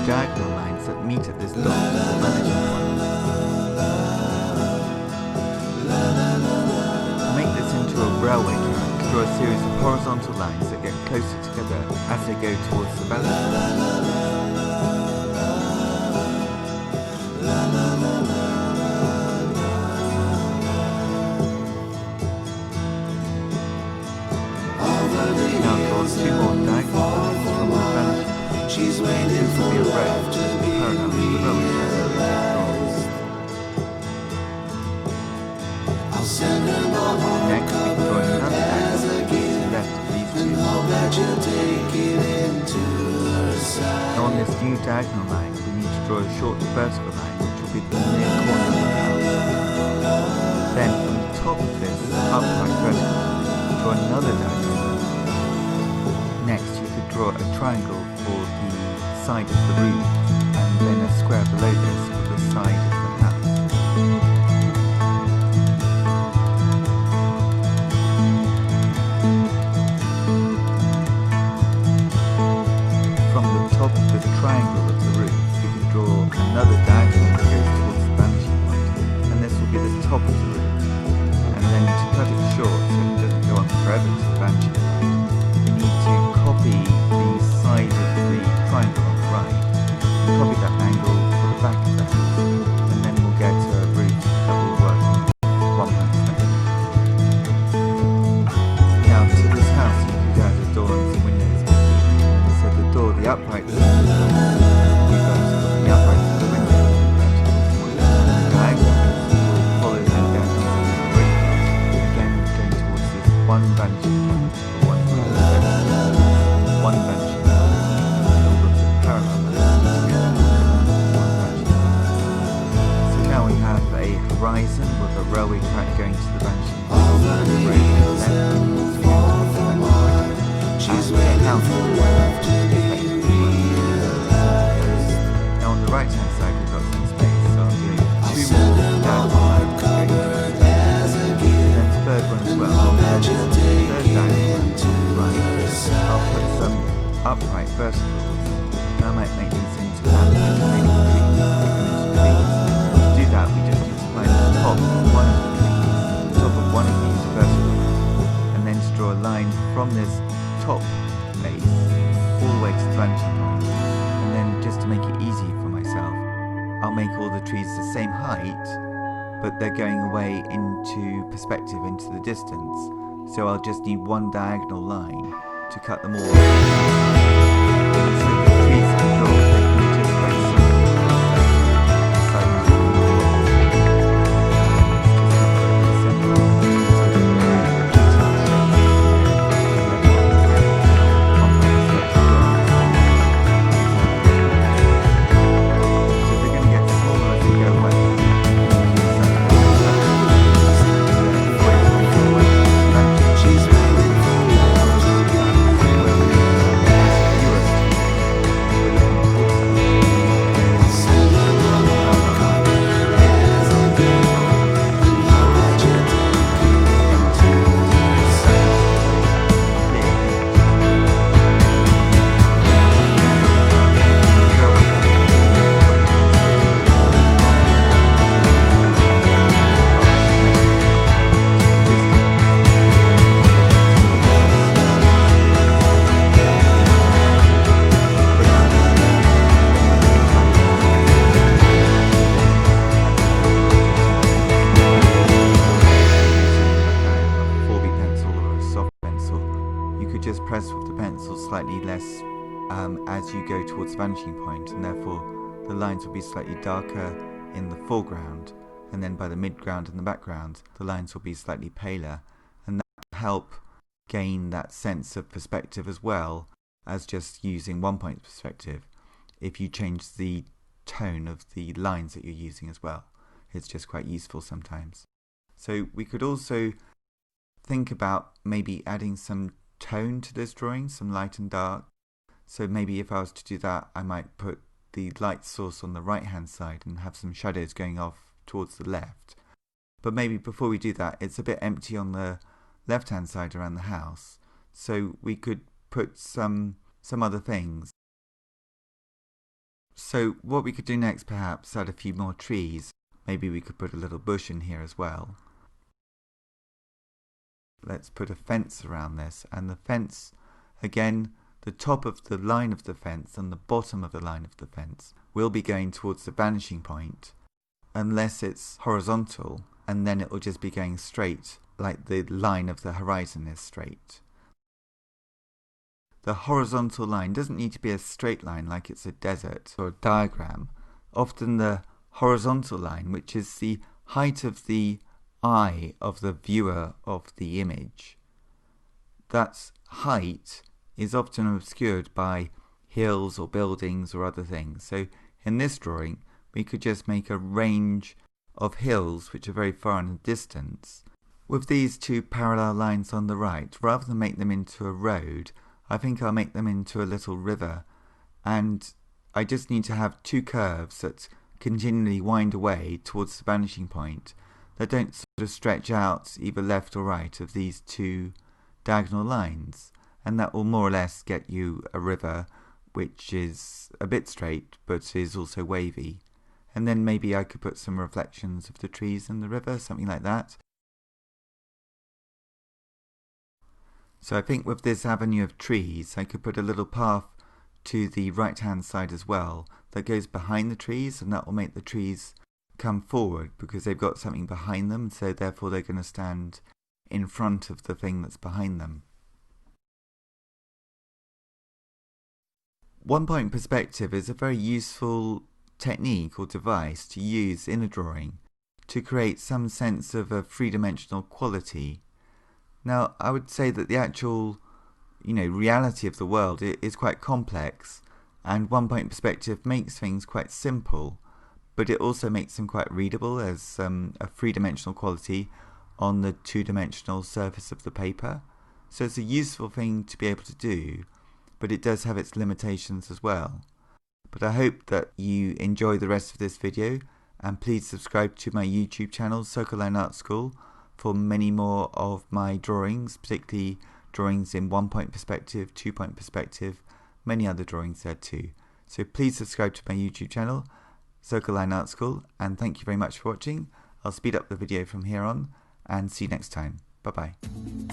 diagonal lines that meet at this dot or vanishing point. To make this into a railway track, draw a series of horizontal lines that get closer together as they go towards the vanishing point. Now draw two more diagonal lines from the vanishing point. This will be a row that will be parallel to the railway track that we just drawn. Next, we can draw another diagonal line to the left of these two. Now on this new diagonal line, we need to draw a short vertical line, which will be the near corner of the house. Then, from the top of this upright vertical line, draw another diagonal line. Next, you could draw a triangle for the side of the roof, and then a square below this for the side of the house. From the top of the triangle of the roof, you can draw another diagonal that goes towards the vanishing point, and this will be the top of the roof. And then to cut it short so it doesn't go on forever to the vanishing point, we need to copy the side of the triangle on the right, copy that angle for the back of the house, and then we'll get a roof that will work in one man's method. Now to this house you could add a door and some windows. So the door, the upright door, we vertical, and the upright to the window vertical. The diagonal will follow them down to the roof, again going towards this one vanishing point, or one vanishing point, all of the parallel lines together, one vanishing point. So now we have a horizon with a railway track going to the vanishing point, and a road to the left also going towards the vanishing point, and a house to the right. Now on the right hand side we've got some space, so I'm doing two more diagonal lines going towards the left, and then the third one as well. Third diagonal line to the right. I'll put some upright verticals, and I might make these into avenues, maybe trees. To do that we just need to find the top of one of the trees, the top of one of these verticals, and then to draw a line from this top place all the way to the vanishing point. And then just to make it easy for myself, I'll make all the trees the same height, but they're going away into perspective into the distance. So I'll just need one diagonal line to cut them all. So the trees can draw, they can be just very press with the pencil slightly less as you go towards the vanishing point, and therefore the lines will be slightly darker in the foreground, and then by the midground and the background the lines will be slightly paler, and that will help gain that sense of perspective as well as just using 1 point perspective. If you change the tone of the lines that you're using as well, it's just quite useful sometimes. So we could also think about maybe adding some tone to this drawing, some light and dark. So maybe if I was to do that, I might put the light source on the right hand side and have some shadows going off towards the left. But maybe before we do that, it's a bit empty on the left hand side around the house, so we could put some other things. So what we could do next, perhaps add a few more trees. Maybe we could put a little bush in here as well. Let's put a fence around this, and the fence, again, the top of the line of the fence and the bottom of the line of the fence will be going towards the vanishing point, unless it's horizontal, and then it will just be going straight, like the line of the horizon is straight. The horizontal line doesn't need to be a straight line like it's a desert or a diagram. Often the horizontal line, which is the height of the eye of the viewer of the image, that height is often obscured by hills or buildings or other things. So in this drawing, we could just make a range of hills which are very far in the distance. With these two parallel lines on the right, rather than make them into a road, I think I'll make them into a little river, and I just need to have two curves that continually wind away towards the vanishing point, that don't sort of stretch out either left or right of these two diagonal lines, and that will more or less get you a river which is a bit straight but is also wavy. And then maybe I could put some reflections of the trees in the river, something like that. So I think with this avenue of trees, I could put a little path to the right hand side as well that goes behind the trees, and that will make the trees come forward because they've got something behind them, so therefore they're going to stand in front of the thing that's behind them. One-point perspective is a very useful technique or device to use in a drawing to create some sense of a three-dimensional quality. Now, I would say that the actual, reality of the world is quite complex, and one-point perspective makes things quite simple, but it also makes them quite readable as a three-dimensional quality on the two-dimensional surface of the paper. So it's a useful thing to be able to do, but it does have its limitations as well. But I hope that you enjoy the rest of this video, and please subscribe to my YouTube channel, Circle Line Art School, for many more of my drawings, particularly drawings in one-point perspective, two-point perspective, many other drawings there too. So please subscribe to my YouTube channel, Circle Line Art School, and thank you very much for watching. I'll speed up the video from here on, and see you next time. Bye bye.